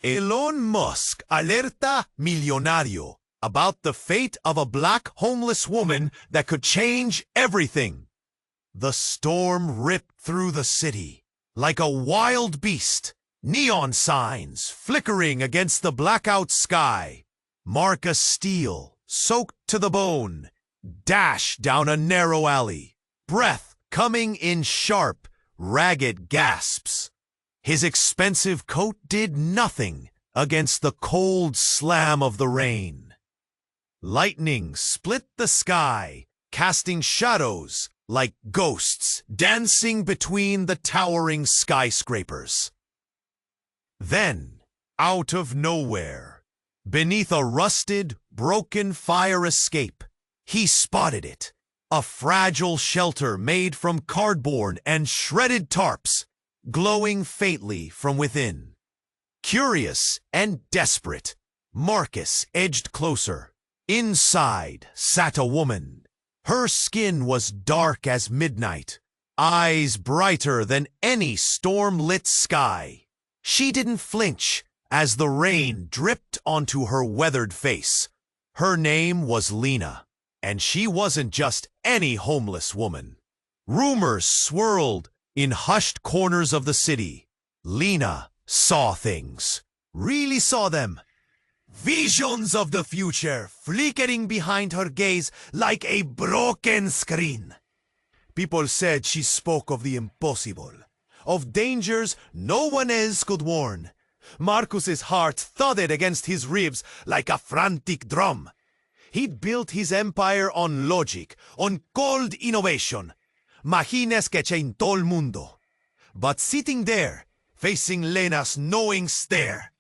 Elon Musk, ALERTA, MILIONÁRIO, about the fate of a black homeless woman that could change everything. The storm ripped through the city like a wild beast, neon signs flickering against the blackout sky. Marcus Steele, soaked to the bone, dashed down a narrow alley, breath coming in sharp, ragged gasps. His expensive coat did nothing against the cold slam of the rain. Lightning split the sky, casting shadows like ghosts dancing between the towering skyscrapers. Then, out of nowhere, beneath a rusted, broken fire escape, he spotted it, a fragile shelter made from cardboard and shredded tarps, glowing faintly from within. Curious and desperate, Marcus edged closer. Inside sat a woman. Her skin was dark as midnight, eyes brighter than any storm-lit sky. She didn't flinch as the rain dripped onto her weathered face. Her name was Lena, and she wasn't just any homeless woman. Rumors swirled in hushed corners of the city. Lena saw things, really saw them. Visions of the future flickering behind her gaze like a broken screen. People said she spoke of the impossible, of dangers no one else could warn. Marcus's heart thudded against his ribs like a frantic drum. He'd built his empire on logic, on cold innovation. Machines que en todo el mundo. But sitting there, facing Lena's knowing stare,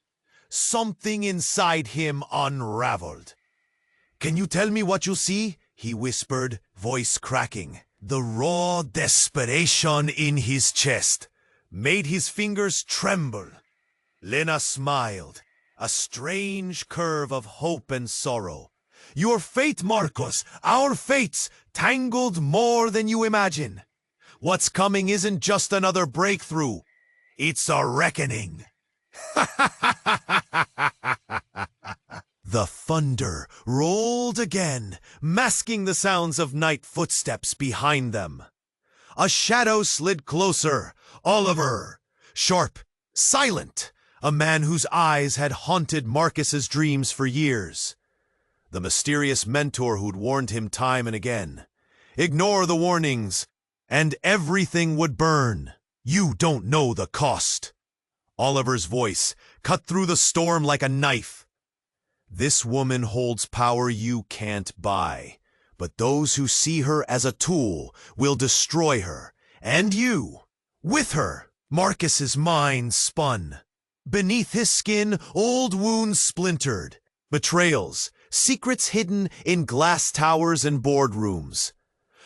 something inside him unraveled. "Can you tell me what you see?" he whispered, voice cracking. The raw desperation in his chest made his fingers tremble. Lena smiled, a strange curve of hope and sorrow. "Your fate, Marcus, our fates, tangled more than you imagine. What's coming isn't just another breakthrough. It's a reckoning." The thunder rolled again, masking the sounds of night footsteps behind them. A shadow slid closer. Oliver, sharp, silent, a man whose eyes had haunted Marcus's dreams for years. The mysterious mentor who'd warned him time and again. Ignore the warnings, and everything would burn. You don't know the cost. Oliver's voice cut through the storm like a knife. This woman holds power you can't buy, but those who see her as a tool will destroy her, and you, with her. Marcus's mind spun. Beneath his skin, old wounds splintered. Betrayals, secrets hidden in glass towers and boardrooms.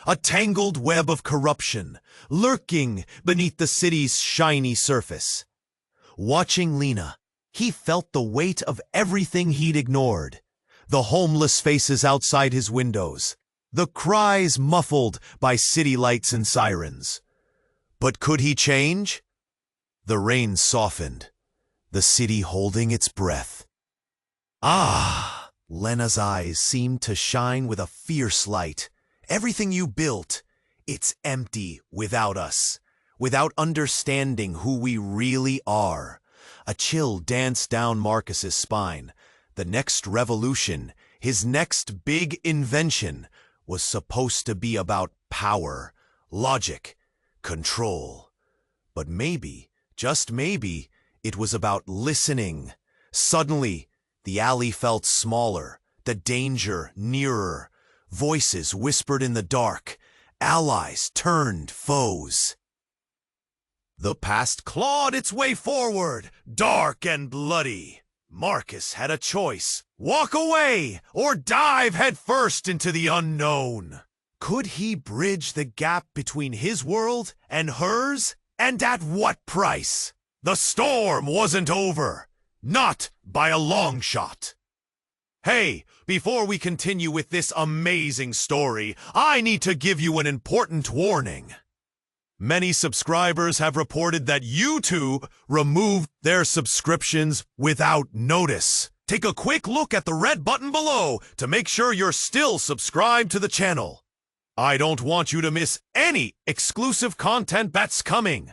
A tangled web of corruption, lurking beneath the city's shiny surface. Watching Lena, he felt the weight of everything he'd ignored. The homeless faces outside his windows, the cries muffled by city lights and sirens. But could he change? The rain softened, the city holding its breath. Ah! Lena's eyes seemed to shine with a fierce light. Everything you built, it's empty without us, without understanding who we really are. A chill danced down Marcus's spine. The next revolution, his next big invention, was supposed to be about power, logic, control. But maybe, just maybe, it was about listening. Suddenly, the alley felt smaller, the danger nearer. Voices whispered in the dark. Allies turned foes. The past clawed its way forward, dark and bloody. Marcus had a choice. Walk away or dive headfirst into the unknown. Could he bridge the gap between his world and hers? And at what price? The storm wasn't over. Not by a long shot. Hey, before we continue with this amazing story, I need to give you an important warning. Many subscribers have reported that YouTube removed their subscriptions without notice. Take a quick look at the red button below to make sure you're still subscribed to the channel. I don't want you to miss any exclusive content that's coming.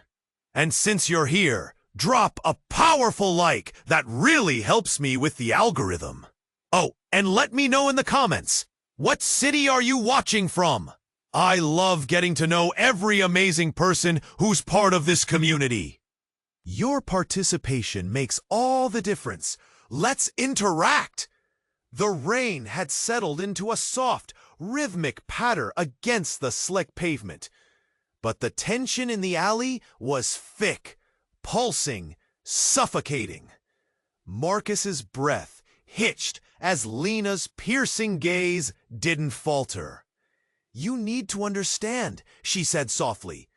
And since you're here, drop a powerful like that really helps me with the algorithm. Oh, and let me know in the comments, what city are you watching from? I love getting to know every amazing person who's part of this community. Your participation makes all the difference. Let's interact. The rain had settled into a soft, rhythmic patter against the slick pavement. But the tension in the alley was thick, pulsing, suffocating. Marcus's breath hitched as Lena's piercing gaze didn't falter. "You need to understand," she said softly.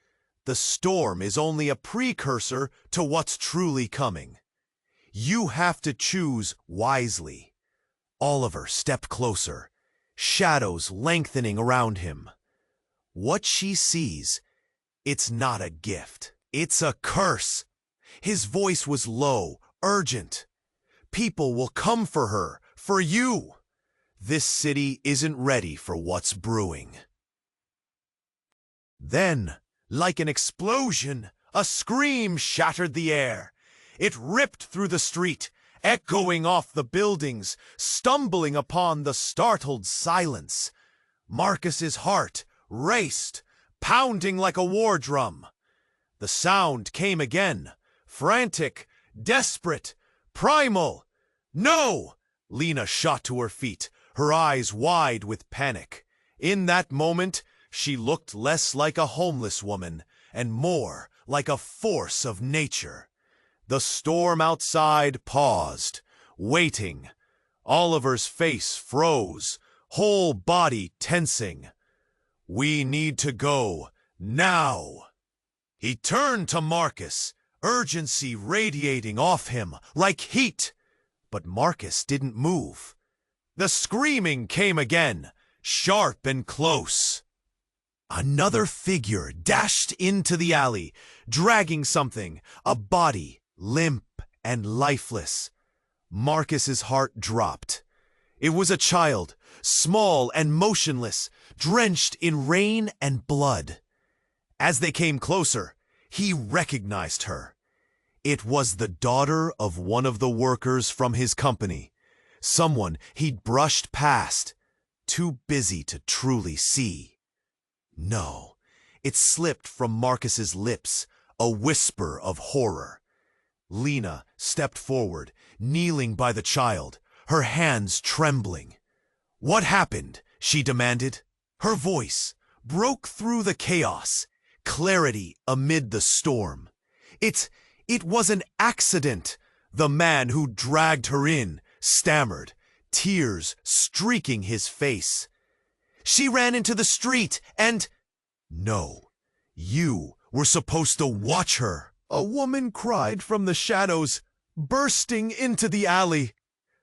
"The storm is only a precursor to what's truly coming. You have to choose wisely." Oliver stepped closer, shadows lengthening around him. What she sees, it's not a gift. It's a curse. His voice was low, urgent. People will come for her, for you. This city isn't ready for what's brewing. Then, like an explosion, a scream shattered the air. It ripped through the street, echoing off the buildings, stumbling upon the startled silence. Marcus's heart raced, pounding like a war drum. The sound came again, frantic, desperate, primal. "No!" Lena shot to her feet, her eyes wide with panic. In that moment, she looked less like a homeless woman and more like a force of nature. The storm outside paused, waiting. Oliver's face froze, whole body tensing. "We need to go, now." He turned to Marcus, urgency radiating off him like heat. But Marcus didn't move. The screaming came again, sharp and close. Another figure dashed into the alley, dragging something, a body, limp and lifeless. Marcus's heart dropped. It was a child, small and motionless, drenched in rain and blood. As they came closer, he recognized her. It was the daughter of one of the workers from his company, someone he'd brushed past, too busy to truly see. No, it slipped from Marcus's lips, a whisper of horror. Lena stepped forward, kneeling by the child, her hands trembling. "What happened?" she demanded. Her voice broke through the chaos, clarity amid the storm. It was an accident," the man who dragged her in stammered, tears streaking his face. "She ran into the street and—" "No, you were supposed to watch her," a woman cried from the shadows, bursting into the alley.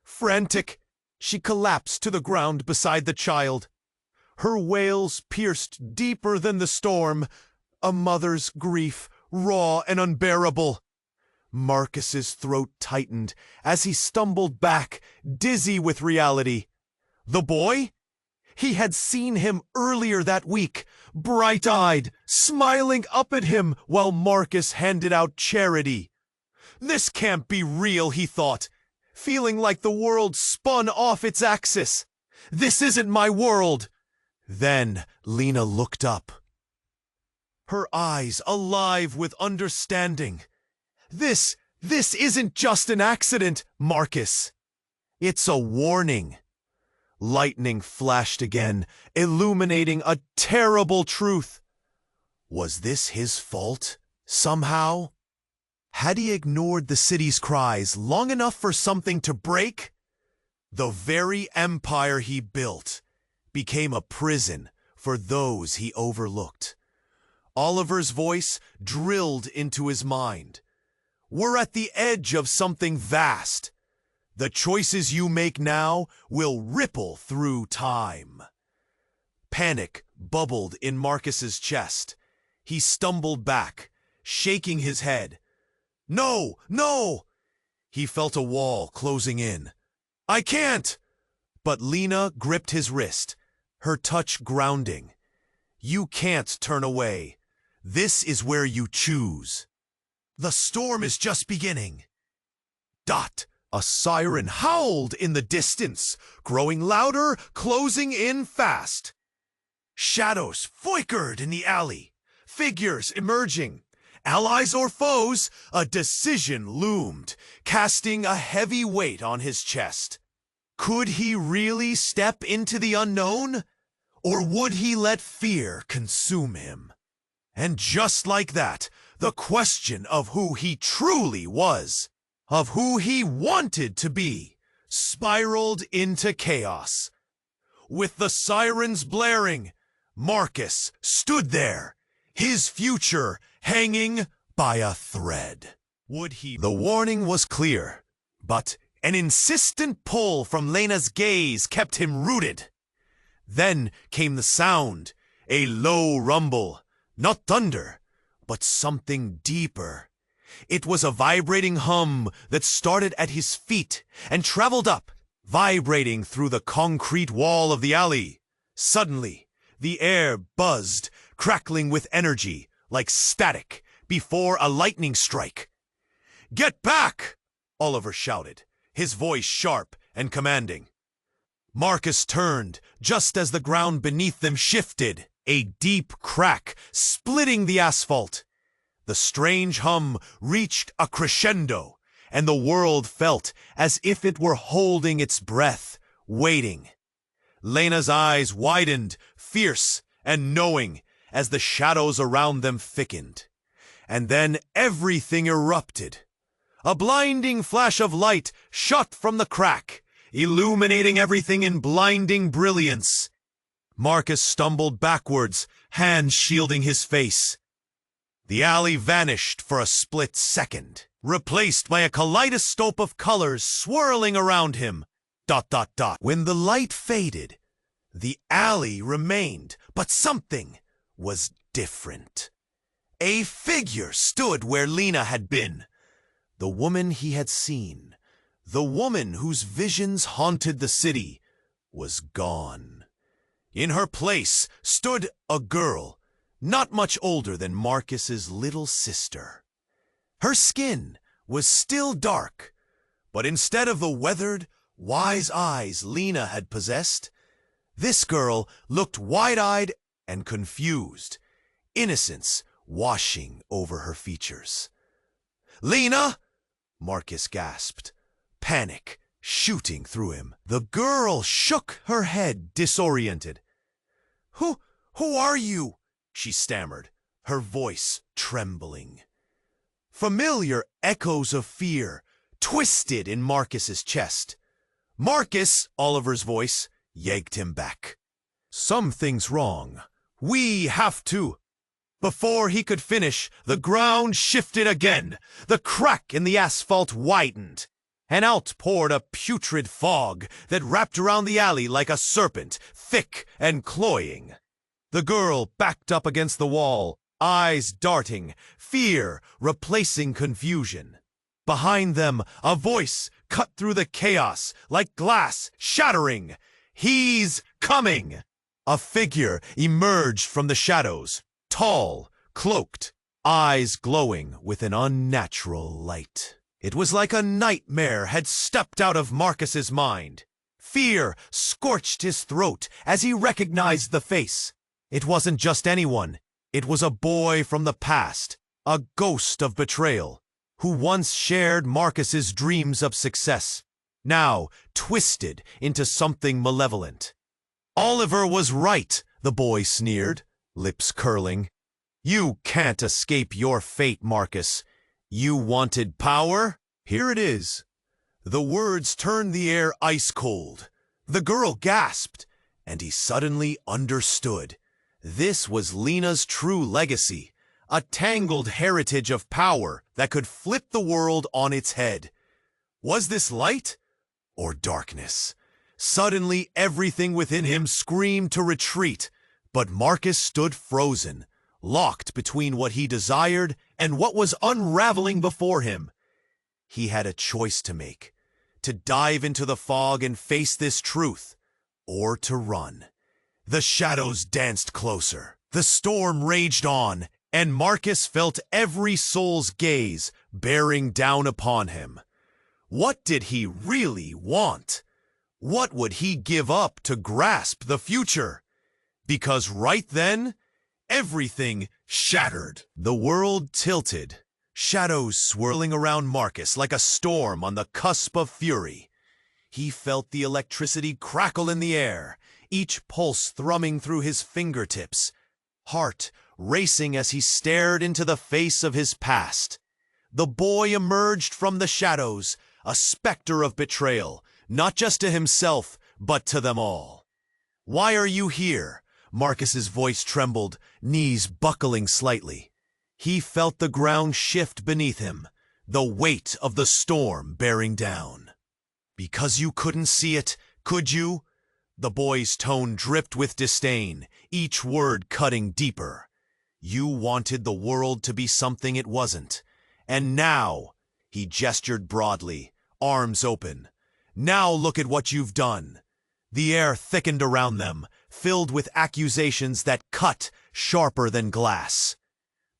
Frantic, she collapsed to the ground beside the child. Her wails pierced deeper than the storm, a mother's grief, raw and unbearable. Marcus's throat tightened as he stumbled back, dizzy with reality. The boy? He had seen him earlier that week, bright-eyed, smiling up at him while Marcus handed out charity. This can't be real, he thought, feeling like the world spun off its axis. This isn't my world. Then Lena looked up, her eyes alive with understanding. This isn't just an accident, Marcus. It's a warning. Lightning flashed again, illuminating a terrible truth. Was this his fault, somehow? Had he ignored the city's cries long enough for something to break? The very empire he built became a prison for those he overlooked. Oliver's voice drilled into his mind. We're at the edge of something vast. The choices you make now will ripple through time. Panic bubbled in Marcus's chest. He stumbled back, shaking his head. No, no! He felt a wall closing in. I can't! But Lena gripped his wrist, her touch grounding. You can't turn away. This is where you choose. The storm is just beginning. Dot! A siren howled in the distance, growing louder, closing in fast. Shadows flickered in the alley, figures emerging. Allies or foes, a decision loomed, casting a heavy weight on his chest. Could he really step into the unknown? Or would he let fear consume him? And just like that, the question of who he truly was, of who he wanted to be, spiraled into chaos. With the sirens blaring, Marcus stood there, his future hanging by a thread. Would he? The warning was clear, but an insistent pull from Lena's gaze kept him rooted. Then came the sound, a low rumble, not thunder, but something deeper. It was a vibrating hum that started at his feet and traveled up, vibrating through the concrete wall of the alley. Suddenly, the air buzzed, crackling with energy, like static before a lightning strike. "Get back!" Oliver shouted, his voice sharp and commanding. Marcus turned just as the ground beneath them shifted, a deep crack splitting the asphalt. The strange hum reached a crescendo, and the world felt as if it were holding its breath, waiting. Lena's eyes widened, fierce and knowing, as the shadows around them thickened. And then everything erupted. A blinding flash of light shot from the crack, illuminating everything in blinding brilliance. Marcus stumbled backwards, hands shielding his face. The alley vanished for a split second, replaced by a kaleidoscope of colors swirling around him. ... When the light faded, the alley remained, but something was different. A figure stood where Lena had been. The woman he had seen, the woman whose visions haunted the city, was gone. In her place stood a girl, not much older than Marcus's little sister. Her skin was still dark, but instead of the weathered, wise eyes Lena had possessed, this girl looked wide-eyed and confused, innocence washing over her features. "Lena!" Marcus gasped, panic shooting through him. The girl shook her head, disoriented. Who are you?" she stammered, her voice trembling. Familiar echoes of fear twisted in Marcus's chest. "Marcus," Oliver's voice yanked him back. "Something's wrong. We have to..." Before he could finish, the ground shifted again. The crack in the asphalt widened, and out poured a putrid fog that wrapped around the alley like a serpent, thick and cloying. The girl backed up against the wall, eyes darting, fear replacing confusion. Behind them, a voice cut through the chaos like glass shattering. "He's coming!" A figure emerged from the shadows, tall, cloaked, eyes glowing with an unnatural light. It was like a nightmare had stepped out of Marcus's mind. Fear scorched his throat as he recognized the face. It wasn't just anyone. It was a boy from the past, a ghost of betrayal, who once shared Marcus's dreams of success, now twisted into something malevolent. "Oliver was right," the boy sneered, lips curling. "You can't escape your fate, Marcus. You wanted power? Here it is." The words turned the air ice cold. The girl gasped, and he suddenly understood. This was Lena's true legacy, a tangled heritage of power that could flip the world on its head. Was this light or darkness? Suddenly everything within him screamed to retreat, but Marcus stood frozen, locked between what he desired and what was unraveling before him. He had a choice to make, to dive into the fog and face this truth, or to run. The shadows danced closer. The storm raged on, and Marcus felt every soul's gaze bearing down upon him. What did he really want? What would he give up to grasp the future? Because right then, everything shattered. The world tilted, shadows swirling around Marcus like a storm on the cusp of fury. He felt the electricity crackle in the air, each pulse thrumming through his fingertips, heart racing as he stared into the face of his past. The boy emerged from the shadows, a specter of betrayal, not just to himself, but to them all. "Why are you here?" Marcus's voice trembled, knees buckling slightly. He felt the ground shift beneath him, the weight of the storm bearing down. "Because you couldn't see it, could you?" The boy's tone dripped with disdain, each word cutting deeper. "You wanted the world to be something it wasn't. And now," he gestured broadly, arms open, "now look at what you've done." The air thickened around them, filled with accusations that cut sharper than glass.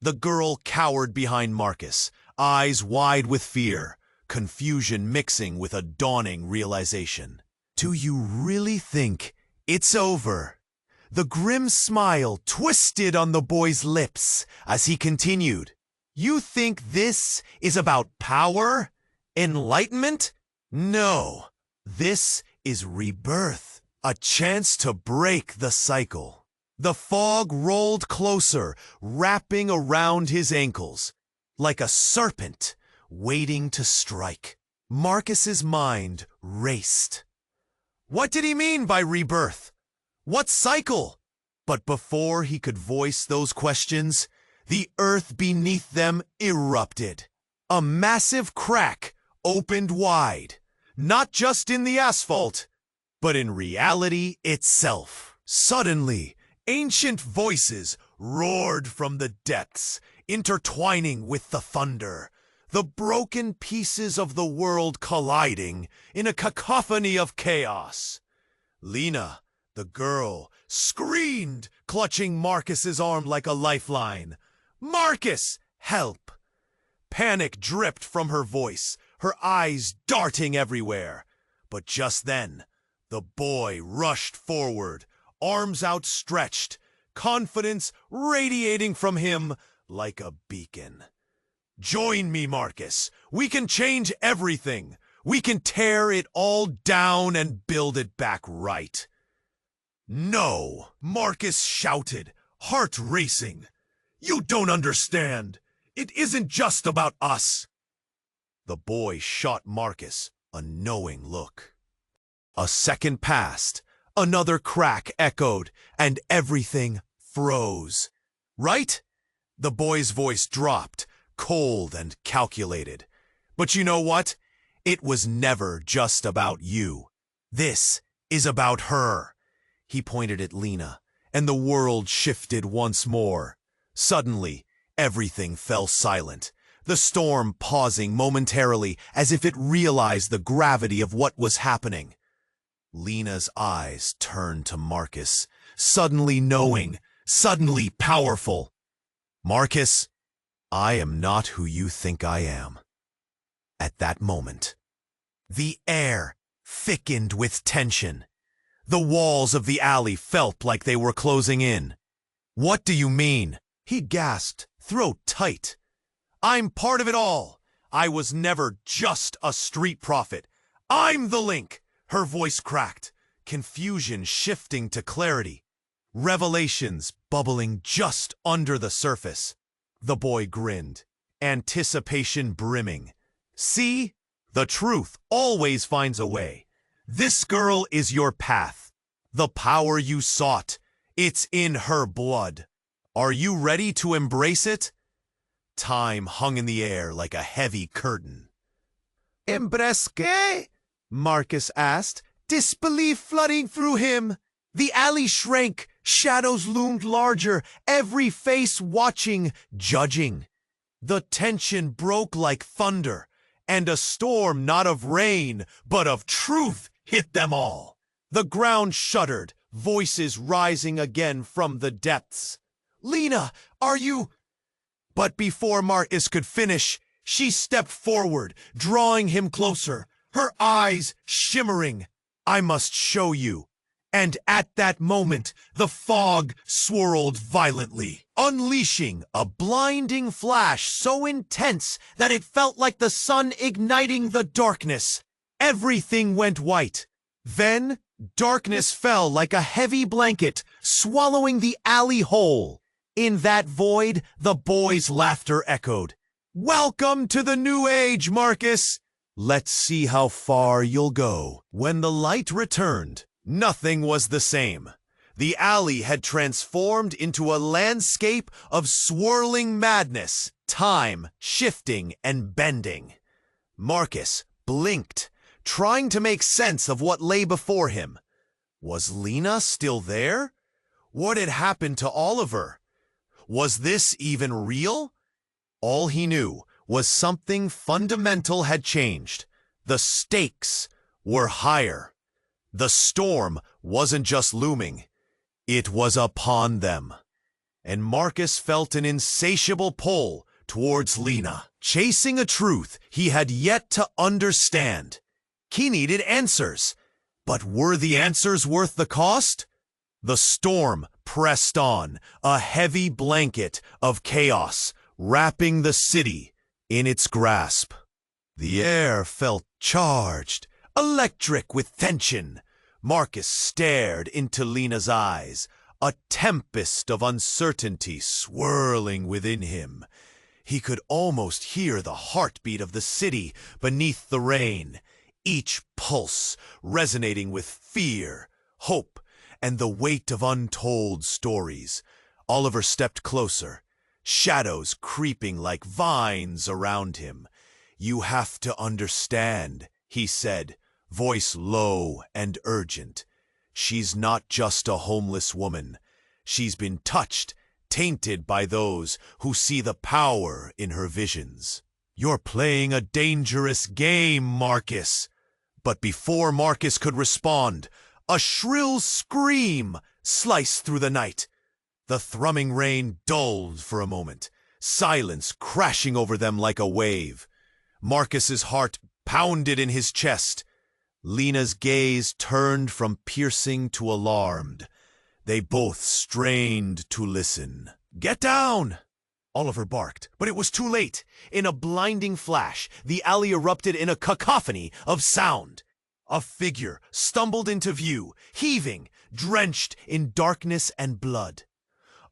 The girl cowered behind Marcus, eyes wide with fear, confusion mixing with a dawning realization. "Do you really think it's over?" The grim smile twisted on the boy's lips as he continued. "You think this is about power? Enlightenment? No, this is rebirth, a chance to break the cycle." The fog rolled closer, wrapping around his ankles, like a serpent waiting to strike. Marcus's mind raced. What did he mean by rebirth? What cycle? But before he could voice those questions, the earth beneath them erupted. A massive crack opened wide, not just in the asphalt, but in reality itself. Suddenly, ancient voices roared from the depths, intertwining with the thunder, the broken pieces of the world colliding in a cacophony of chaos. Lena, the girl, screamed, clutching Marcus's arm like a lifeline. "Marcus, help!" Panic dripped from her voice, her eyes darting everywhere. But just then, the boy rushed forward, arms outstretched, confidence radiating from him like a beacon. "Join me, Marcus. We can change everything. We can tear it all down and build it back right." "No!" Marcus shouted, heart racing. "You don't understand. It isn't just about us." The boy shot Marcus a knowing look. A second passed, another crack echoed, and everything froze. "Right?" The boy's voice dropped, cold and calculated. "But you know what? It was never just about you. This is about her." He pointed at Lena, and the world shifted once more. Suddenly, everything fell silent, the storm pausing momentarily as if it realized the gravity of what was happening. Lena's eyes turned to Marcus, suddenly knowing, suddenly powerful. "Marcus, I am not who you think I am." At that moment, the air thickened with tension. The walls of the alley felt like they were closing in. "What do you mean?" he gasped, throat tight. "I'm part of it all. I was never just a street prophet. I'm the link." Her voice cracked, confusion shifting to clarity, revelations bubbling just under the surface. The boy grinned, anticipation brimming. "See? The truth always finds a way. This girl is your path. The power you sought, it's in her blood. Are you ready to embrace it?" Time hung in the air like a heavy curtain. "Embrace qué?" Marcus asked, disbelief flooding through him. The alley shrank, Shadows loomed larger, every face watching, judging. The tension broke like thunder, and a storm not of rain, but of truth hit them all. The ground shuddered, voices rising again from the depths. "Lena, are you—" But before Marcus could finish, she stepped forward, drawing him closer, her eyes shimmering. "I must show you." And at that moment, the fog swirled violently, unleashing a blinding flash so intense that it felt like the sun igniting the darkness. Everything went white. Then, darkness fell like a heavy blanket, swallowing the alley whole. In that void, the boys' laughter echoed. "Welcome to the new age, Marcus! Let's see how far you'll go." When the light returned, nothing was the same. The alley had transformed into a landscape of swirling madness, time shifting and bending. Marcus blinked, trying to make sense of what lay before him. Was Lena still there? What had happened to Oliver? Was this even real? All he knew was something fundamental had changed. The stakes were higher. The storm wasn't just looming, it was upon them. And Marcus felt an insatiable pull towards Lena, chasing a truth he had yet to understand. He needed answers, but were the answers worth the cost? The storm pressed on, a heavy blanket of chaos, wrapping the city in its grasp. The air felt charged, electric with tension. Marcus stared into Lena's eyes, a tempest of uncertainty swirling within him. He could almost hear the heartbeat of the city beneath the rain, each pulse resonating with fear, hope, and the weight of untold stories. Oliver stepped closer, shadows creeping like vines around him. "You have to understand," he said, voice low and urgent. "She's not just a homeless woman. She's been touched, tainted by those who see the power in her visions. You're playing a dangerous game, Marcus." But before Marcus could respond, a shrill scream sliced through the night. The thrumming rain dulled for a moment, silence crashing over them like a wave. Marcus's heart pounded in his chest. Lena's gaze turned from piercing to alarmed. They both strained to listen. "Get down!" Oliver barked, but it was too late. In a blinding flash, the alley erupted in a cacophony of sound. A figure stumbled into view, heaving, drenched in darkness and blood.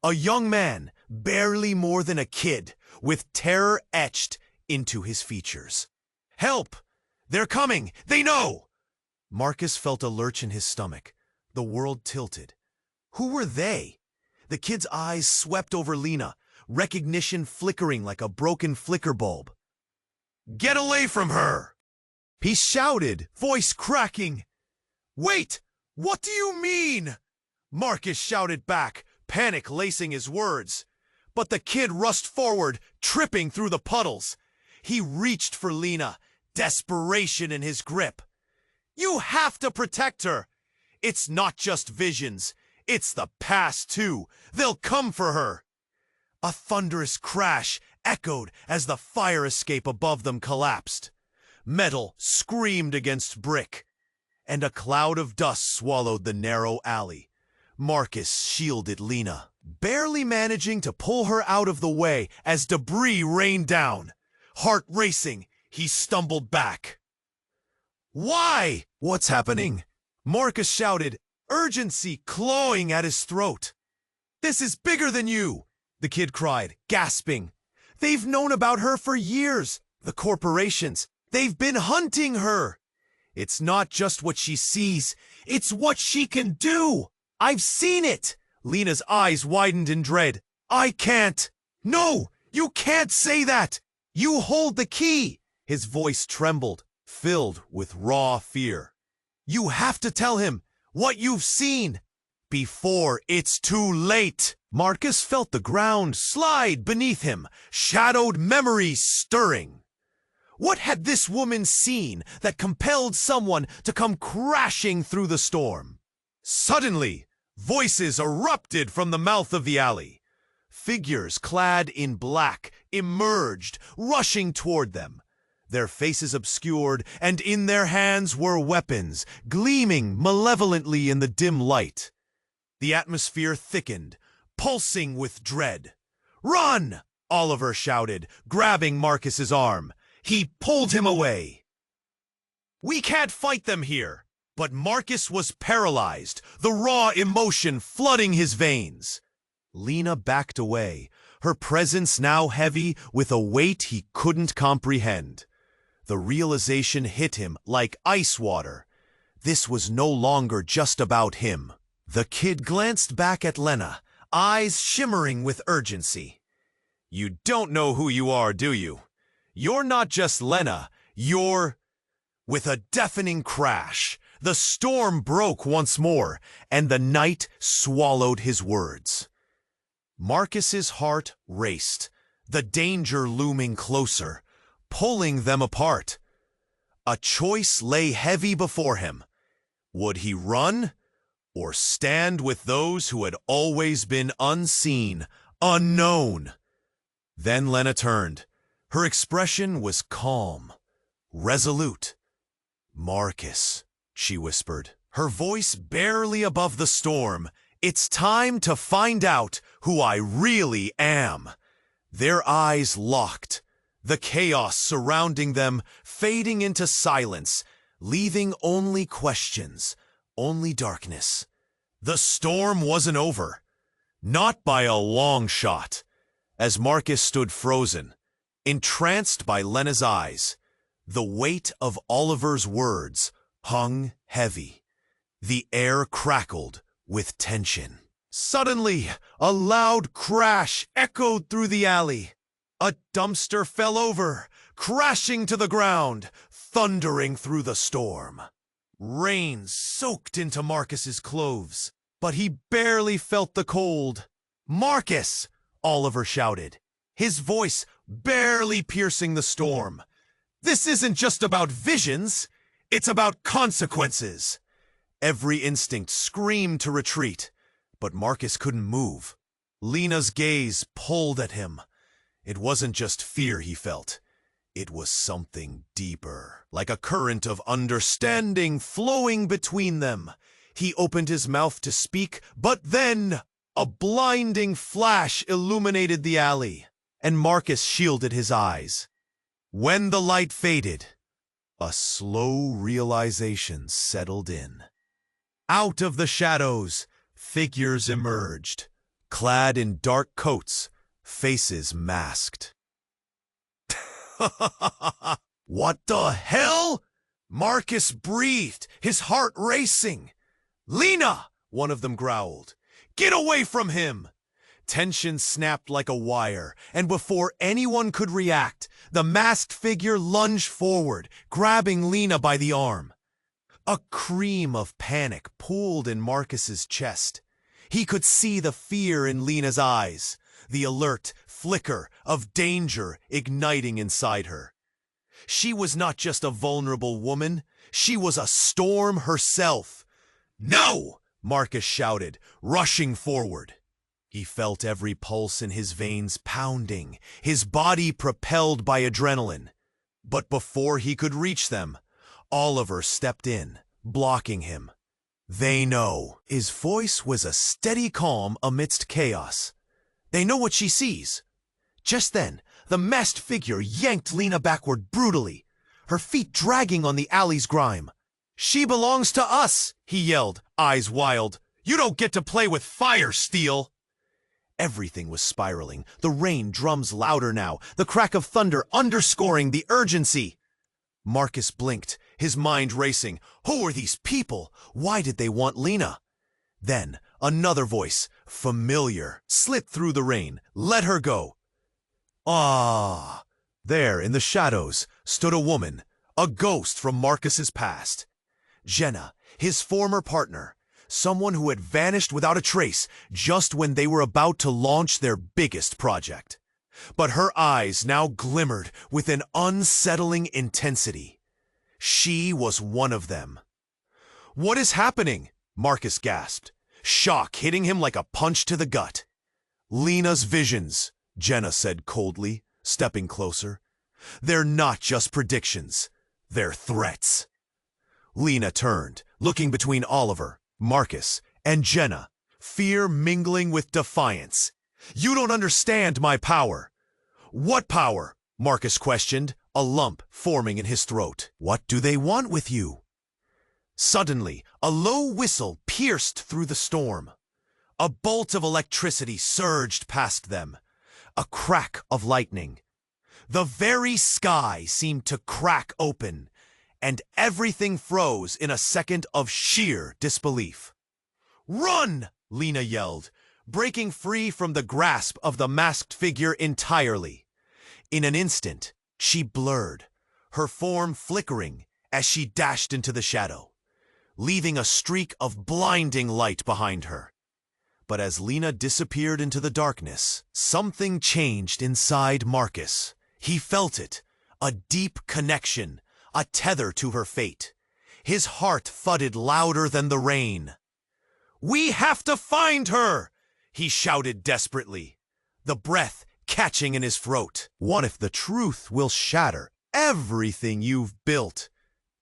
A young man, barely more than a kid, with terror etched into his features. "Help! They're coming! They know!" Marcus felt a lurch in his stomach. The world tilted. Who were they? The kid's eyes swept over Lena, recognition flickering like a broken flicker bulb. "Get away from her!" he shouted, voice cracking. "Wait! What do you mean?" Marcus shouted back, panic lacing his words. But the kid rushed forward, tripping through the puddles. He reached for Lena, desperation in his grip. "You have to protect her! It's not just visions, it's the past too. They'll come for her!" A thunderous crash echoed as the fire escape above them collapsed. Metal screamed against brick, and a cloud of dust swallowed the narrow alley. Marcus shielded Lena, barely managing to pull her out of the way as debris rained down. Heart racing, he stumbled back. "Why? What's happening?" Marcus shouted, urgency clawing at his throat. "This is bigger than you!" the kid cried, gasping. "They've known about her for years. The corporations, they've been hunting her. It's not just what she sees, it's what she can do. I've seen it." Lena's eyes widened in dread. "I can't." "No, you can't say that. You hold the key." His voice trembled, filled with raw fear. "You have to tell him what you've seen." before it's too late. Marcus felt the ground slide beneath him, shadowed memories stirring. What had this woman seen that compelled someone to come crashing through the storm? Suddenly, voices erupted from the mouth of the alley. Figures clad in black emerged, rushing toward them. Their faces obscured, and in their hands were weapons, gleaming malevolently in the dim light. The atmosphere thickened, pulsing with dread. "Run!" Oliver shouted, grabbing Marcus's arm. He pulled him away. "We can't fight them here." But Marcus was paralyzed, the raw emotion flooding his veins. Lena backed away, her presence now heavy with a weight he couldn't comprehend. The realization hit him like ice water. This was no longer just about him. The kid glanced back at Lena, eyes shimmering with urgency. "You don't know who you are, do you? You're not just Lena, you're—" With a deafening crash, the storm broke once more, and the night swallowed his words. Marcus's heart raced, the danger looming closer, pulling them apart. A choice lay heavy before him. Would he run, or stand with those who had always been unseen, unknown? Then Lena turned. Her expression was calm, resolute. "Marcus," she whispered, her voice barely above the storm, "it's time to find out who I really am." Their eyes locked, the chaos surrounding them fading into silence, leaving only questions, only darkness. The storm wasn't over. Not by a long shot. As Marcus stood frozen, entranced by Lena's eyes, the weight of Oliver's words hung heavy. The air crackled with tension. Suddenly, a loud crash echoed through the alley. A dumpster fell over, crashing to the ground, thundering through the storm. Rain soaked into Marcus's clothes, but he barely felt the cold. "Marcus!" Oliver shouted, his voice barely piercing the storm. "This isn't just about visions, it's about consequences." Every instinct screamed to retreat, but Marcus couldn't move. Lena's gaze pulled at him. It wasn't just fear he felt. It was something deeper, like a current of understanding flowing between them. He opened his mouth to speak, but then a blinding flash illuminated the alley, and Marcus shielded his eyes. When the light faded, a slow realization settled in. Out of the shadows, figures emerged, clad in dark coats, faces masked. "What the hell?" Marcus breathed, his heart racing. "Lena!" one of them growled. "Get away from him!" Tension snapped like a wire, and before anyone could react, the masked figure lunged forward, grabbing Lena by the arm. A cream of panic pooled in Marcus's chest. He could see the fear in Lena's eyes, the alert flicker of danger igniting inside her. She was not just a vulnerable woman, she was a storm herself. "No!" Marcus shouted, rushing forward. He felt every pulse in his veins pounding, his body propelled by adrenaline. But before he could reach them, Oliver stepped in, blocking him. "They know." His voice was a steady calm amidst chaos. "They know what she sees." Just then, the masked figure yanked Lena backward brutally, her feet dragging on the alley's grime. "She belongs to us," he yelled, eyes wild. "You don't get to play with fire, Steel." Everything was spiraling, the rain drums louder now, the crack of thunder underscoring the urgency. Marcus blinked, his mind racing. Who are these people? Why did they want Lena? Then another voice, familiar, slipped through the rain. "Let her go." Ah! There, in the shadows, stood a woman, a ghost from Marcus's past. Jenna, his former partner, someone who had vanished without a trace just when they were about to launch their biggest project. But her eyes now glimmered with an unsettling intensity. She was one of them. "What is happening?" Marcus gasped, shock hitting him like a punch to the gut. "Lena's visions," Jenna said coldly, stepping closer. "They're not just predictions, they're threats." Lena turned, looking between Oliver, Marcus, and Jenna, fear mingling with defiance. "You don't understand my power." "What power?" Marcus questioned, a lump forming in his throat. "What do they want with you?" Suddenly, a low whistle pierced through the storm. A bolt of electricity surged past them, a crack of lightning. The very sky seemed to crack open, and everything froze in a second of sheer disbelief. "Run!" Lena yelled, breaking free from the grasp of the masked figure entirely. In an instant, she blurred, her form flickering as she dashed into the shadow, leaving a streak of blinding light behind her. But as Lena disappeared into the darkness, something changed inside Marcus. He felt it, a deep connection, a tether to her fate. His heart thudded louder than the rain. "We have to find her!" he shouted desperately, the breath catching in his throat. "What if the truth will shatter everything you've built?"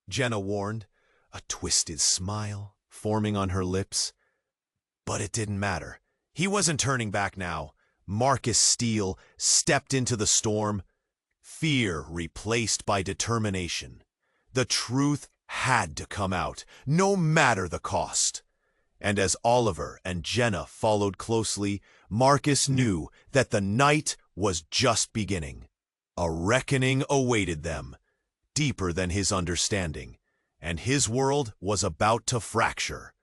Jenna warned, a twisted smile forming on her lips. But it didn't matter. He wasn't turning back now. Marcus Steele stepped into the storm, fear replaced by determination. The truth had to come out, no matter the cost. And as Oliver and Jenna followed closely, Marcus knew that the night was just beginning. A reckoning awaited them, deeper than his understanding, and his world was about to fracture.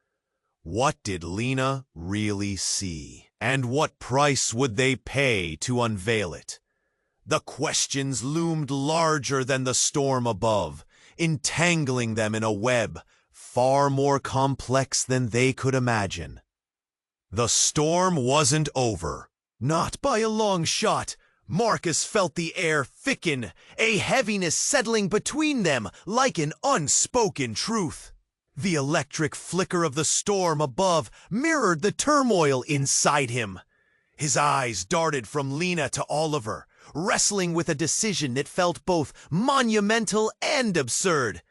What did Lena really see? And what price would they pay to unveil it? The questions loomed larger than the storm above, entangling them in a web far more complex than they could imagine. The storm wasn't over. Not by a long shot. Marcus felt the air thicken, a heaviness settling between them like an unspoken truth. The electric flicker of the storm above mirrored the turmoil inside him. His eyes darted from Lena to Oliver, wrestling with a decision that felt both monumental and absurd.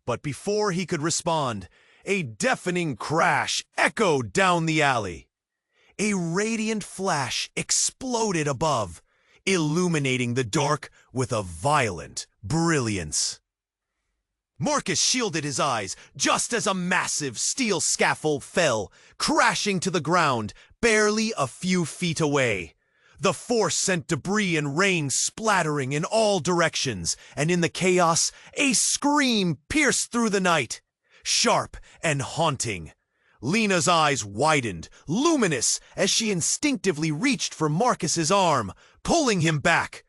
But before he could respond, a deafening crash echoed down the alley. A radiant flash exploded above, illuminating the dark with a violent brilliance. Marcus shielded his eyes just as a massive steel scaffold fell, crashing to the ground barely a few feet away. The force sent debris and rain splattering in all directions, and in the chaos, a scream pierced through the night, sharp and haunting. Lena's eyes widened, luminous, as she instinctively reached for Marcus's arm, pulling him back.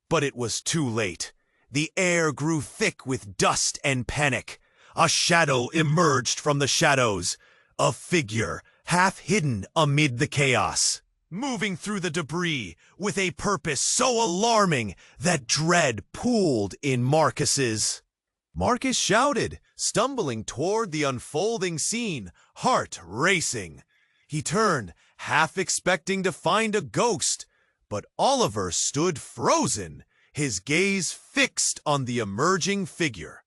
But it was too late. The air grew thick with dust and panic. A shadow emerged from the shadows, a figure half hidden amid the chaos, moving through the debris with a purpose so alarming that dread pooled in Marcus's. Marcus shouted, stumbling toward the unfolding scene, heart racing. He turned, half expecting to find a ghost, but Oliver stood frozen, his gaze fixed on the emerging figure.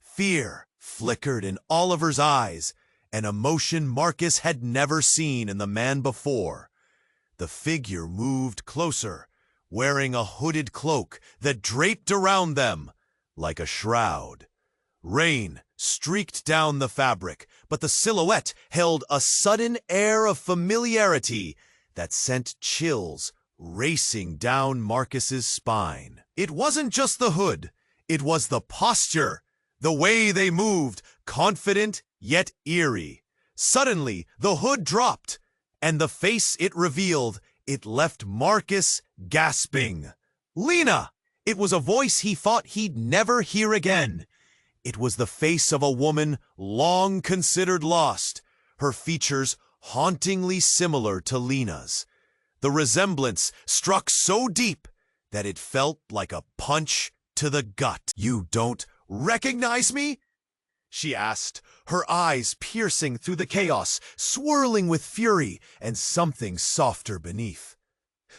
Fear flickered in Oliver's eyes, an emotion Marcus had never seen in the man before. The figure moved closer, wearing a hooded cloak that draped around them like a shroud. Rain streaked down the fabric, but the silhouette held a sudden air of familiarity that sent chills racing down Marcus's spine. It wasn't just the hood, it was the posture, the way they moved, confident yet eerie. Suddenly, the hood dropped, and the face it revealed, it left Marcus gasping. "Lena!" It was a voice he thought he'd never hear again. It was the face of a woman long considered lost, her features hauntingly similar to Lena's. The resemblance struck so deep that it felt like a punch to the gut. "You don't recognize me?" she asked, her eyes piercing through the chaos, swirling with fury and something softer beneath.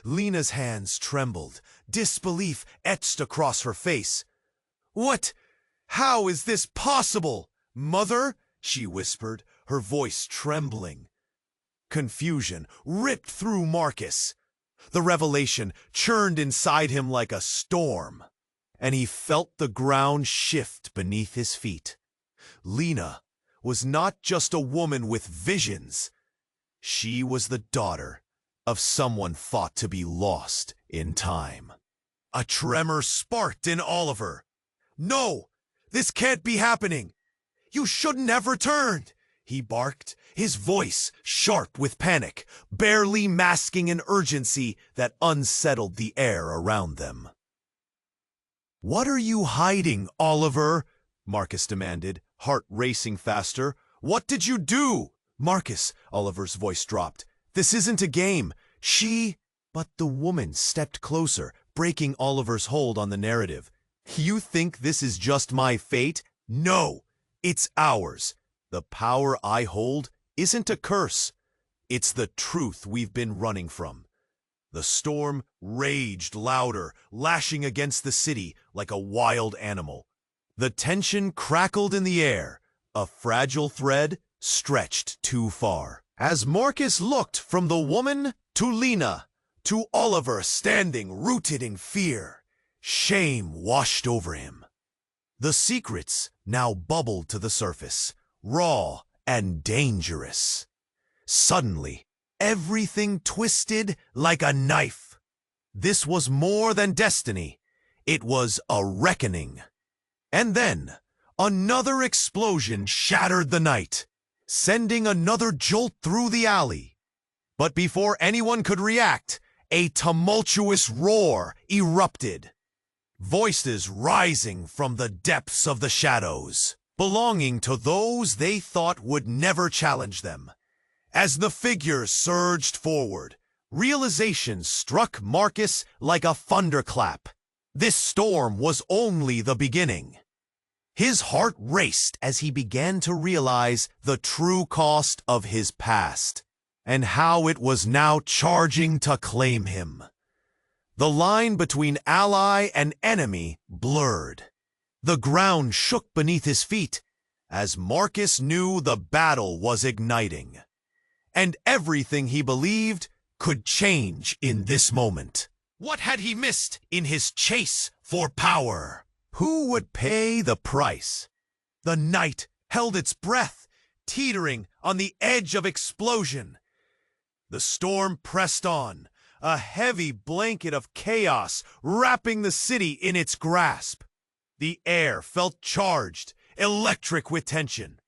Lena's hands trembled, disbelief etched across her face. "What? How is this possible, Mother?" she whispered, her voice trembling. Confusion ripped through Marcus. The revelation churned inside him like a storm, and he felt the ground shift beneath his feet. Lena was not just a woman with visions. She was the daughter of someone thought to be lost in time. A tremor sparked in Oliver. "No, this can't be happening. You shouldn't have returned," he barked, his voice sharp with panic, barely masking an urgency that unsettled the air around them. "What are you hiding, Oliver?" Marcus demanded, heart racing faster. "What did you do?" "Marcus," Oliver's voice dropped. "This isn't a game. But the woman stepped closer, breaking Oliver's hold on the narrative. "You think this is just my fate? No, it's ours. The power I hold isn't a curse. It's the truth we've been running from." The storm raged louder, lashing against the city like a wild animal. The tension crackled in the air, a fragile thread stretched too far. As Marcus looked from the woman to Lena, to Oliver standing rooted in fear, shame washed over him. The secrets now bubbled to the surface, raw and dangerous. Suddenly, everything twisted like a knife. This was more than destiny. It was a reckoning. And then, another explosion shattered the night, sending another jolt through the alley. But before anyone could react, a tumultuous roar erupted. Voices rising from the depths of the shadows, belonging to those they thought would never challenge them. As the figures surged forward, realization struck Marcus like a thunderclap. This storm was only the beginning. His heart raced as he began to realize the true cost of his past, and how it was now charging to claim him. The line between ally and enemy blurred. The ground shook beneath his feet as Marcus knew the battle was igniting. And everything he believed could change in this moment. What had he missed in his chase for power? Who would pay the price? The night held its breath, teetering on the edge of explosion. The storm pressed on, a heavy blanket of chaos wrapping the city in its grasp. The air felt charged, electric with tension.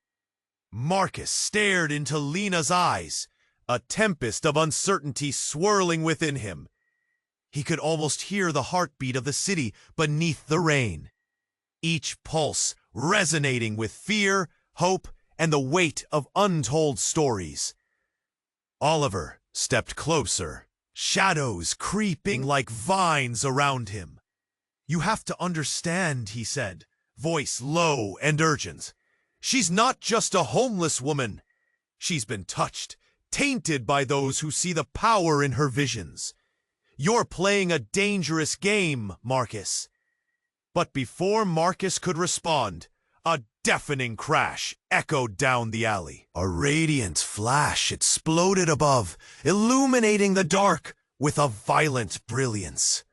Marcus stared into Lena's eyes, a tempest of uncertainty swirling within him. He could almost hear the heartbeat of the city beneath the rain, each pulse resonating with fear, hope, and the weight of untold stories. Oliver stepped closer, shadows creeping like vines around him. "You have to understand," he said, voice low and urgent. "She's not just a homeless woman. She's been touched, tainted by those who see the power in her visions. You're playing a dangerous game, Marcus." But before Marcus could respond, a deafening crash echoed down the alley. A radiant flash exploded above, illuminating the dark with a violent brilliance.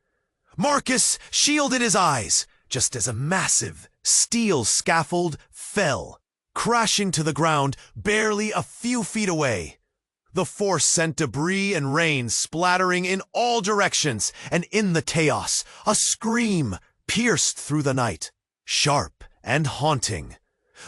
Marcus shielded his eyes just as a massive steel scaffold fell, crashing to the ground barely a few feet away. The force sent debris and rain splattering in all directions, and in the chaos, a scream pierced through the night, sharp and haunting.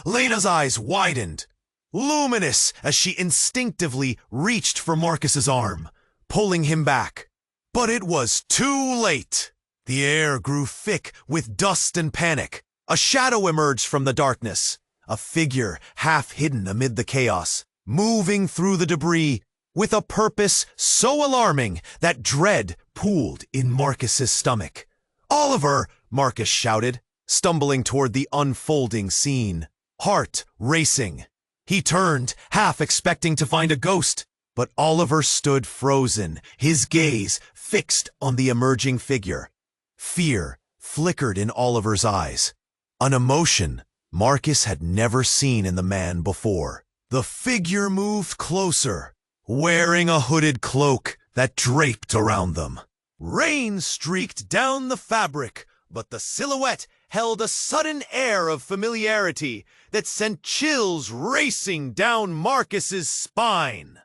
Lena's eyes widened, luminous as she instinctively reached for Marcus's arm, pulling him back. But it was too late. The air grew thick with dust and panic. A shadow emerged from the darkness, a figure half hidden amid the chaos. moving through the debris with a purpose so alarming that dread pooled in Marcus's stomach. "Oliver!" Marcus shouted, stumbling toward the unfolding scene, heart racing. He turned, half expecting to find a ghost, but Oliver stood frozen, his gaze fixed on the emerging figure. Fear flickered in Oliver's eyes, an emotion Marcus had never seen in the man before. The figure moved closer, wearing a hooded cloak that draped around them. Rain streaked down the fabric, but the silhouette held a sudden air of familiarity that sent chills racing down Marcus's spine.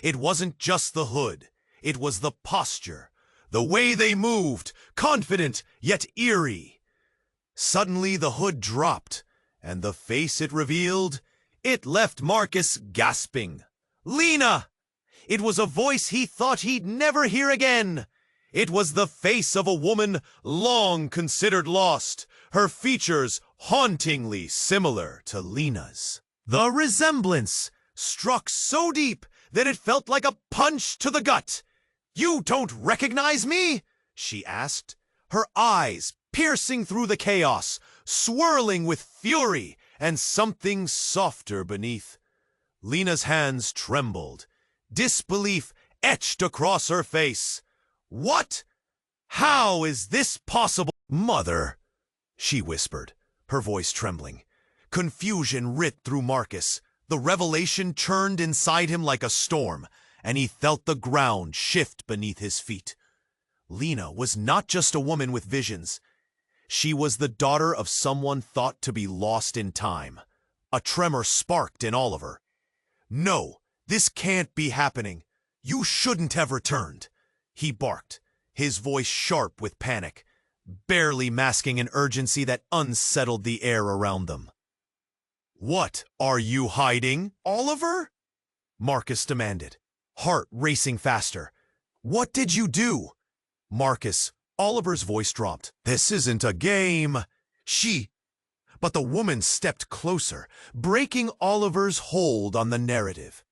It wasn't just the hood, it was the posture, the way they moved, confident yet eerie. Suddenly the hood dropped, and the face it revealed, it left Marcus gasping. Lena! It was a voice he thought he'd never hear again. It was the face of a woman long considered lost, her features hauntingly similar to Lena's. The resemblance struck so deep that it felt like a punch to the gut. "You don't recognize me?" she asked, her eyes piercing through the chaos, swirling with fury and something softer beneath. Lena's hands trembled, disbelief etched across her face. "What? How is this possible?" "Mother," she whispered, her voice trembling. Confusion writ through Marcus. The revelation churned inside him like a storm, and he felt the ground shift beneath his feet. Lena was not just a woman with visions. She was the daughter of someone thought to be lost in time. A tremor sparked in Oliver. "No, this can't be happening. You shouldn't have returned," he barked, his voice sharp with panic, barely masking an urgency that unsettled the air around them. "What are you hiding, Oliver?" Marcus demanded, heart racing faster. "What did you do?" "Marcus," Oliver's voice dropped. "This isn't a game." But the woman stepped closer, breaking Oliver's hold on the narrative.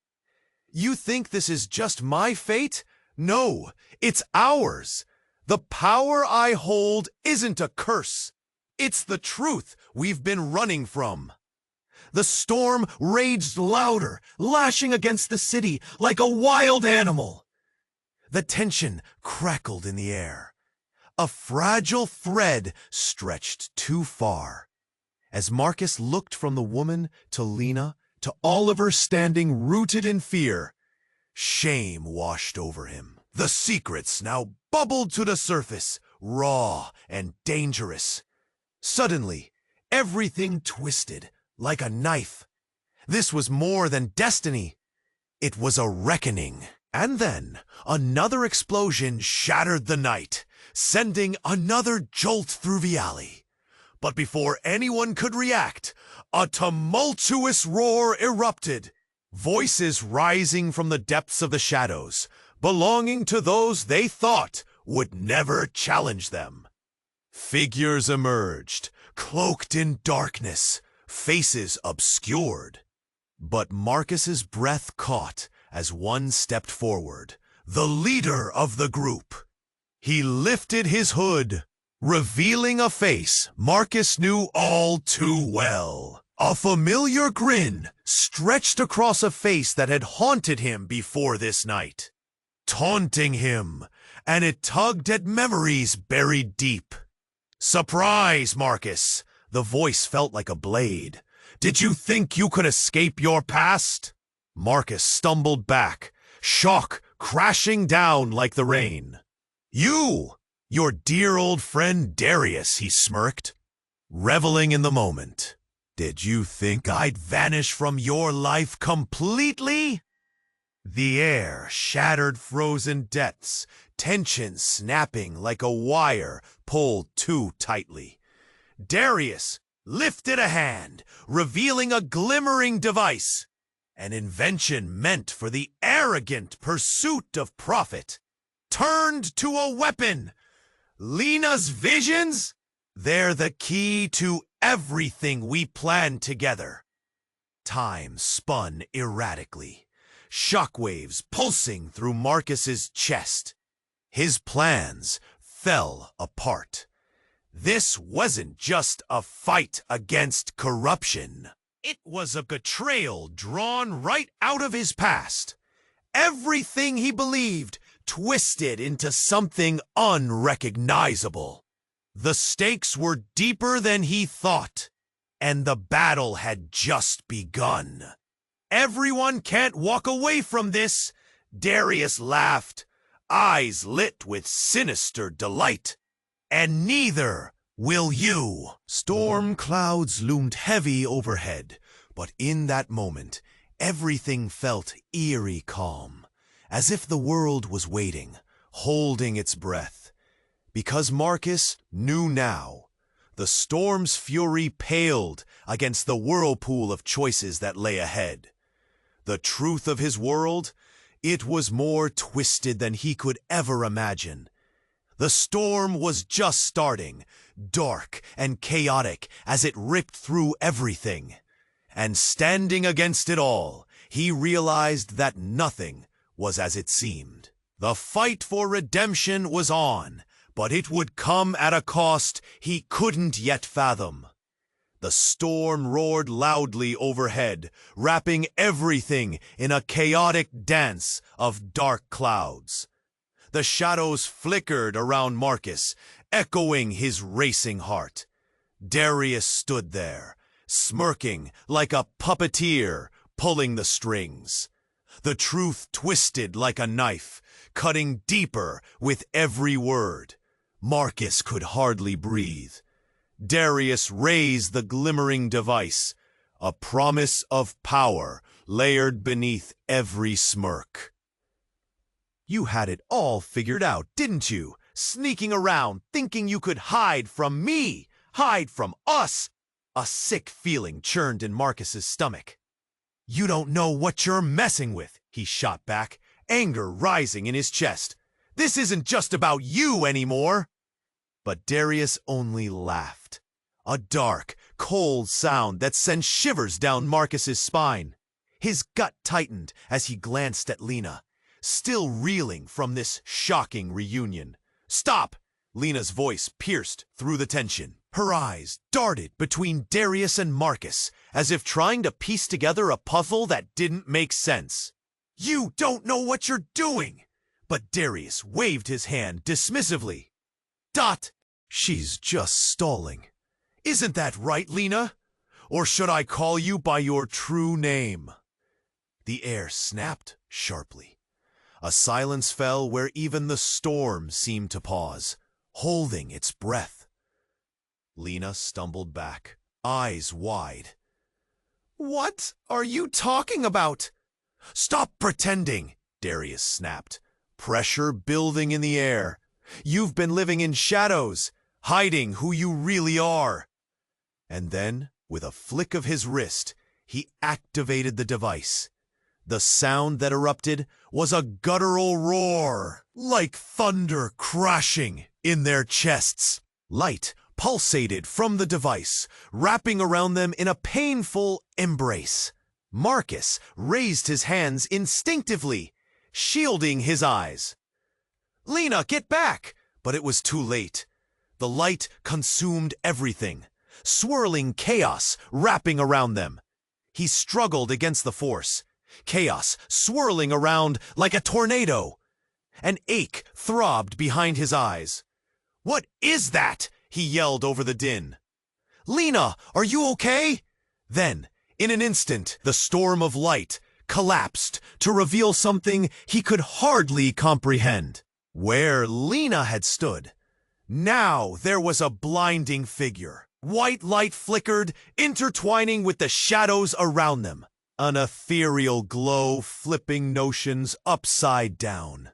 "You think this is just my fate? No, it's ours. The power I hold isn't a curse. It's the truth we've been running from." The storm raged louder, lashing against the city like a wild animal. The tension crackled in the air. A fragile thread stretched too far. As Marcus looked from the woman to Lena to Oliver standing rooted in fear, shame washed over him. The secrets now bubbled to the surface, raw and dangerous. Suddenly, everything twisted like a knife. This was more than destiny. It was a reckoning. And then, another explosion shattered the night, sending another jolt through the alley. But before anyone could react, a tumultuous roar erupted, voices rising from the depths of the shadows, belonging to those they thought would never challenge them. Figures emerged, cloaked in darkness, faces obscured. But Marcus's breath caught as one stepped forward, the leader of the group. He lifted his hood, revealing a face Marcus knew all too well. A familiar grin stretched across a face that had haunted him before this night, taunting him, and it tugged at memories buried deep. "Surprise, Marcus!" The voice felt like a blade. "Did you think you could escape your past?" Marcus stumbled back, shock crashing down like the rain. Your dear old friend Darius," he smirked, reveling in the moment. "Did you think I'd vanish from your life completely?" The air shattered frozen depths, tension snapping like a wire pulled too tightly. Darius lifted a hand, revealing a glimmering device, an invention meant for the arrogant pursuit of profit, turned to a weapon. Lena's visions? They're the key to everything we planned together. Time spun erratically, shockwaves pulsing through Marcus's chest. His plans fell apart. This wasn't just a fight against corruption. It was a betrayal drawn right out of his past. Everything he believed twisted into something unrecognizable. The stakes were deeper than he thought, and the battle had just begun. Everyone can't walk away from this, Darius laughed, eyes lit with sinister delight. And neither will you. Storm clouds loomed heavy overhead, but in that moment, everything felt eerie calm, as if the world was waiting, holding its breath. Because Marcus knew now, the storm's fury paled against the whirlpool of choices that lay ahead. The truth of his world, it was more twisted than he could ever imagine. The storm was just starting, dark and chaotic as it ripped through everything. And standing against it all, he realized that nothing was as it seemed. The fight for redemption was on, but it would come at a cost he couldn't yet fathom. The storm roared loudly overhead, wrapping everything in a chaotic dance of dark clouds. The shadows flickered around Marcus, echoing his racing heart. Darius stood there, smirking like a puppeteer pulling the strings. The truth twisted like a knife, cutting deeper with every word. Marcus could hardly breathe. Darius raised the glimmering device, a promise of power layered beneath every smirk. You had it all figured out, didn't you? Sneaking around, thinking you could hide from me, hide from us. A sick feeling churned in Marcus's stomach. You don't know what you're messing with, he shot back, anger rising in his chest. This isn't just about you anymore. But Darius only laughed. A dark, cold sound that sent shivers down Marcus's spine. His gut tightened as he glanced at Lena, still reeling from this shocking reunion. Stop! Lena's voice pierced through the tension. Her eyes darted between Darius and Marcus, as if trying to piece together a puzzle that didn't make sense. You don't know what you're doing! But Darius waved his hand dismissively. Dot! She's just stalling. Isn't that right, Lena? Or should I call you by your true name? The air snapped sharply. A silence fell where even the storm seemed to pause, holding its breath. Lena stumbled back, eyes wide. What are you talking about? Stop pretending, Darius snapped, pressure building in the air. You've been living in shadows, hiding who you really are. And then, with a flick of his wrist, he activated the device. The sound that erupted was a guttural roar, like thunder crashing in their chests. Light pulsated from the device, wrapping around them in a painful embrace. Marcus raised his hands instinctively, shielding his eyes. Lena, get back! But it was too late. The light consumed everything, swirling chaos wrapping around them. He struggled against the force, chaos swirling around like a tornado. An ache throbbed behind his eyes. What is that? He yelled over the din. Lena, are you okay? Then, in an instant, the storm of light collapsed to reveal something he could hardly comprehend. Where Lena had stood, now there was a blinding figure. White light flickered, intertwining with the shadows around them. An ethereal glow flipping notions upside down.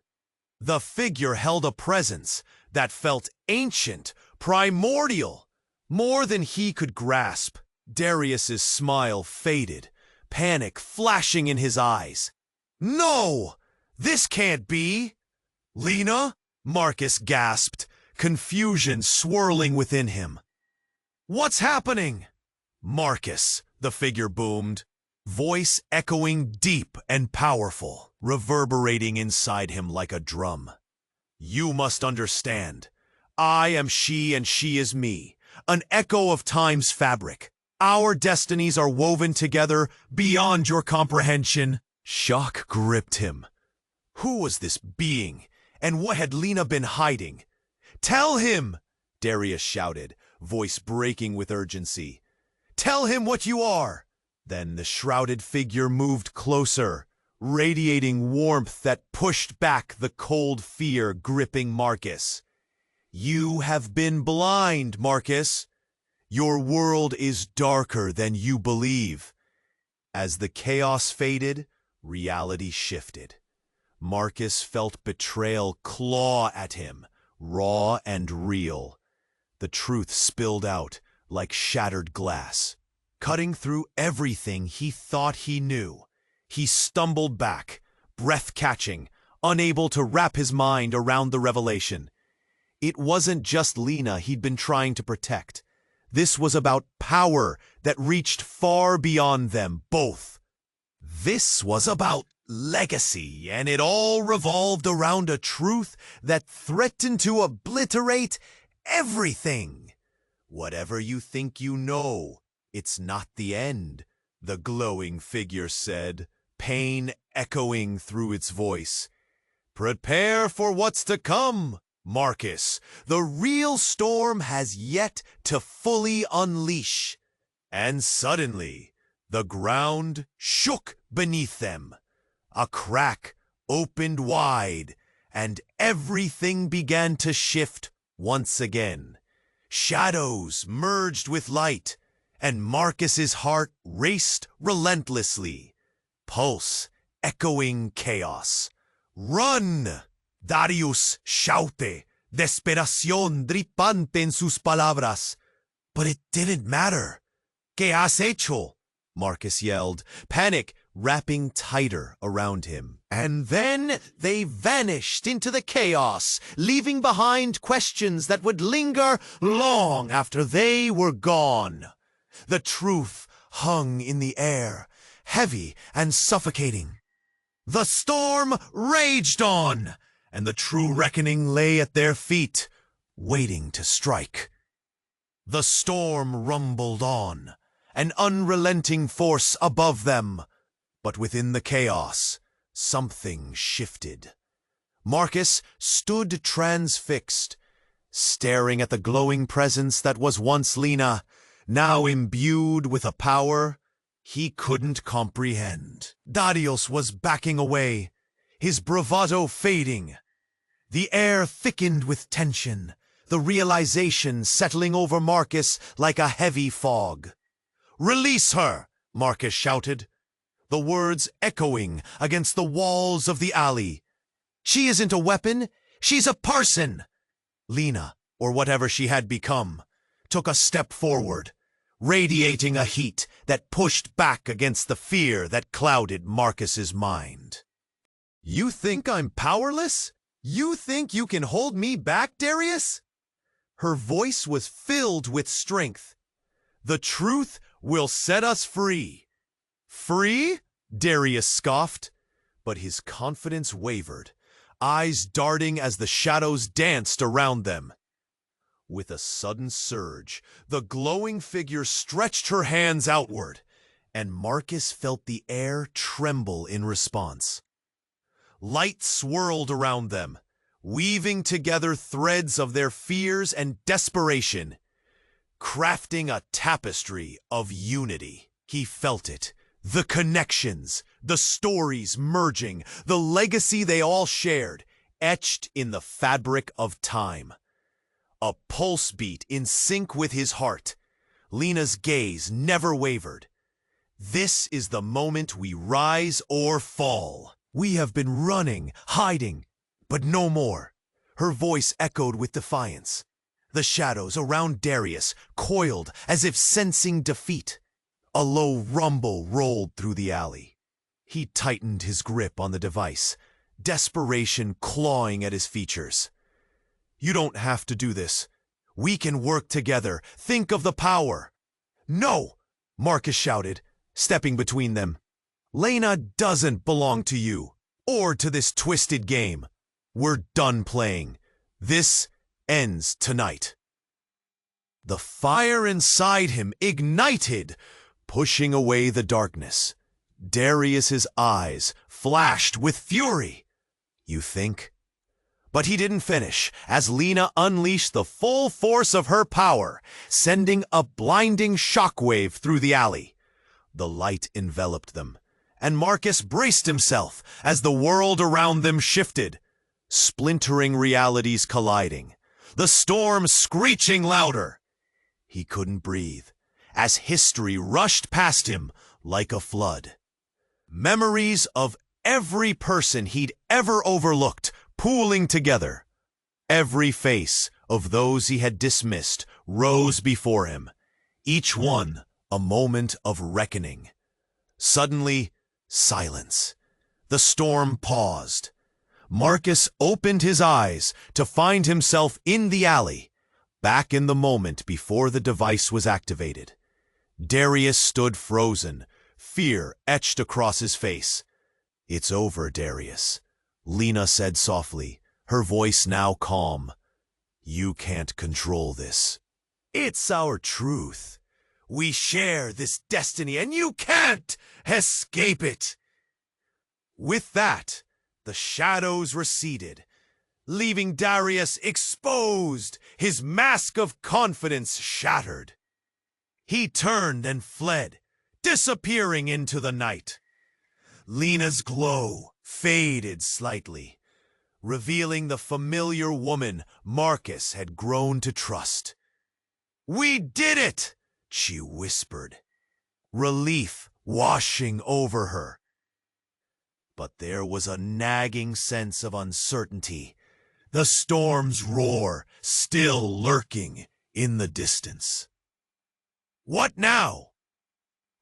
The figure held a presence that felt ancient, primordial, more than he could grasp. Darius's smile faded, panic flashing in his eyes. No! This can't be! Lena? Marcus gasped, confusion swirling within him. What's happening? Marcus, the figure boomed. voice echoing deep and powerful, reverberating inside him like a drum. You must understand. I am she and she is me, an echo of time's fabric. Our destinies are woven together beyond your comprehension. Shock gripped him. Who was this being, and what had Lena been hiding? Tell him, Darius shouted, voice breaking with urgency. Tell him what you are. Then the shrouded figure moved closer, radiating warmth that pushed back the cold fear gripping Marcus. You have been blind, Marcus. Your world is darker than you believe. As the chaos faded, reality shifted. Marcus felt betrayal claw at him, raw and real. The truth spilled out like shattered glass, cutting through everything he thought he knew. He stumbled back, breath-catching, unable to wrap his mind around the revelation. It wasn't just Lena he'd been trying to protect. This was about power that reached far beyond them both. This was about legacy, and it all revolved around a truth that threatened to obliterate everything. Whatever you think you know, it's not the end, the glowing figure said, pain echoing through its voice. Prepare for what's to come, Marcus. The real storm has yet to fully unleash. And suddenly, the ground shook beneath them. A crack opened wide, and everything began to shift once again. Shadows merged with light, and Marcus's heart raced relentlessly, pulse echoing chaos. Run! Darius shouted, desesperación dripante en sus palabras. But it didn't matter. ¿Qué has hecho? Marcus yelled, panic wrapping tighter around him. And then they vanished into the chaos, leaving behind questions that would linger long after they were gone. The truth hung in the air, heavy and suffocating. The storm raged on, and the true reckoning lay at their feet, waiting to strike. The storm rumbled on, an unrelenting force above them. But within the chaos, something shifted. Marcus stood transfixed, staring at the glowing presence that was once Lena, now imbued with a power he couldn't comprehend. Darius was backing away, his bravado fading. The air thickened with tension, the realization settling over Marcus like a heavy fog. "Release her!" Marcus shouted, the words echoing against the walls of the alley. "She isn't a weapon, she's a person!" Lena, or whatever she had become, took a step forward, radiating a heat that pushed back against the fear that clouded Marcus's mind. "You think I'm powerless? You think you can hold me back, Darius?" Her voice was filled with strength. "The truth will set us free." "Free?" Darius scoffed, but his confidence wavered, eyes darting as the shadows danced around them. With a sudden surge, the glowing figure stretched her hands outward, and Marcus felt the air tremble in response. Light swirled around them, weaving together threads of their fears and desperation, crafting a tapestry of unity. He felt it, the connections, the stories merging, the legacy they all shared, etched in the fabric of time. A pulse beat in sync with his heart. Lena's gaze never wavered. "This is the moment we rise or fall. We have been running, hiding, but no more." Her voice echoed with defiance. The shadows around Darius coiled as if sensing defeat. A low rumble rolled through the alley. He tightened his grip on the device, desperation clawing at his features. "You don't have to do this. We can work together. Think of the power." "No!" Marcus shouted, stepping between them. Lena doesn't belong to you, or to this twisted game. We're done playing. This ends tonight. The fire inside him ignited, pushing away the darkness. Darius's eyes flashed with fury. You think? But he didn't finish, as Lena unleashed the full force of her power, sending a blinding shockwave through the alley. The light enveloped them, and Marcus braced himself as the world around them shifted, splintering realities colliding, the storm screeching louder. He couldn't breathe, as history rushed past him like a flood. Memories of every person he'd ever overlooked pooling together. Every face of those he had dismissed rose before him, each one a moment of reckoning. Suddenly, silence. The storm paused. Marcus opened his eyes to find himself in the alley, back in the moment before the device was activated. Darius stood frozen, fear etched across his face. "It's over, Darius," Lena said softly, her voice now calm. "You can't control this. It's our truth. We share this destiny, and you can't escape it." With that, the shadows receded, leaving Darius exposed, his mask of confidence shattered. He turned and fled, disappearing into the night. Lena's glow faded slightly, revealing the familiar woman Marcus had grown to trust. "We did it!" she whispered, relief washing over her. But there was a nagging sense of uncertainty, the storm's roar still lurking in the distance. "What now?"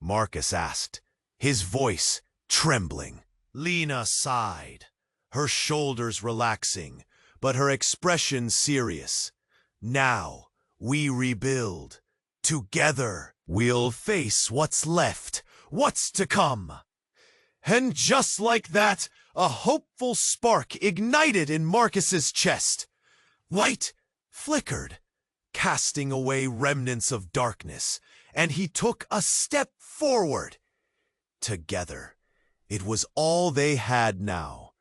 Marcus asked, his voice trembling. Lena sighed, her shoulders relaxing, but her expression serious. "Now we rebuild. Together we'll face what's left, what's to come." And just like that, a hopeful spark ignited in Marcus's chest. Light flickered, casting away remnants of darkness, and he took a step forward. Together, it was all they had now.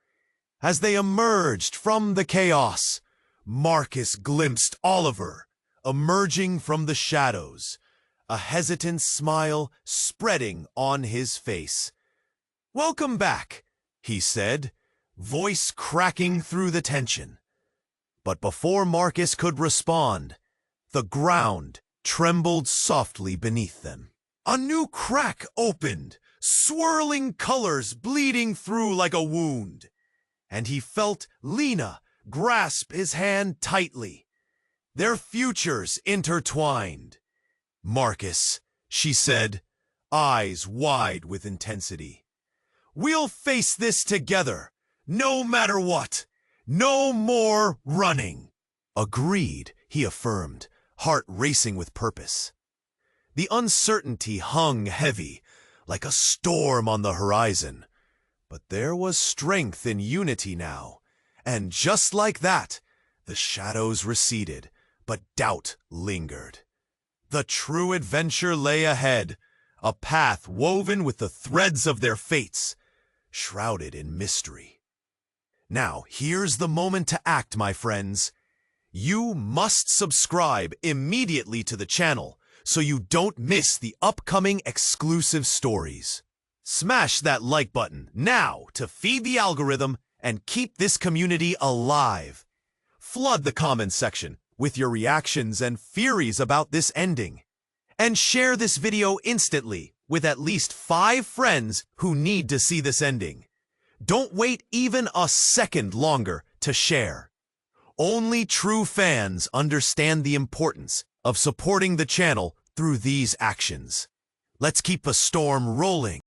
As they emerged from the chaos, Marcus glimpsed Oliver, emerging from the shadows, a hesitant smile spreading on his face. "Welcome back," he said, voice cracking through the tension. But before Marcus could respond, the ground trembled softly beneath them. A new crack opened, swirling colors bleeding through like a wound, and he felt Lena grasp his hand tightly, their futures intertwined. "Marcus," she said, eyes wide with intensity, "we'll face this together, no matter what. No more running." "Agreed," he affirmed, heart racing with purpose. The uncertainty hung heavy, like a storm on the horizon. But there was strength in unity now, and just like that, the shadows receded, but doubt lingered. The true adventure lay ahead, a path woven with the threads of their fates, shrouded in mystery. Now, here's the moment to act, my friends. You must subscribe immediately to the channel so you don't miss the upcoming exclusive stories. Smash that like button now to feed the algorithm and keep this community alive. Flood the comments section with your reactions and theories about this ending. And share this video instantly with at least 5 friends who need to see this ending. Don't wait even a second longer to share. Only true fans understand the importance of supporting the channel through these actions. Let's keep the storm rolling.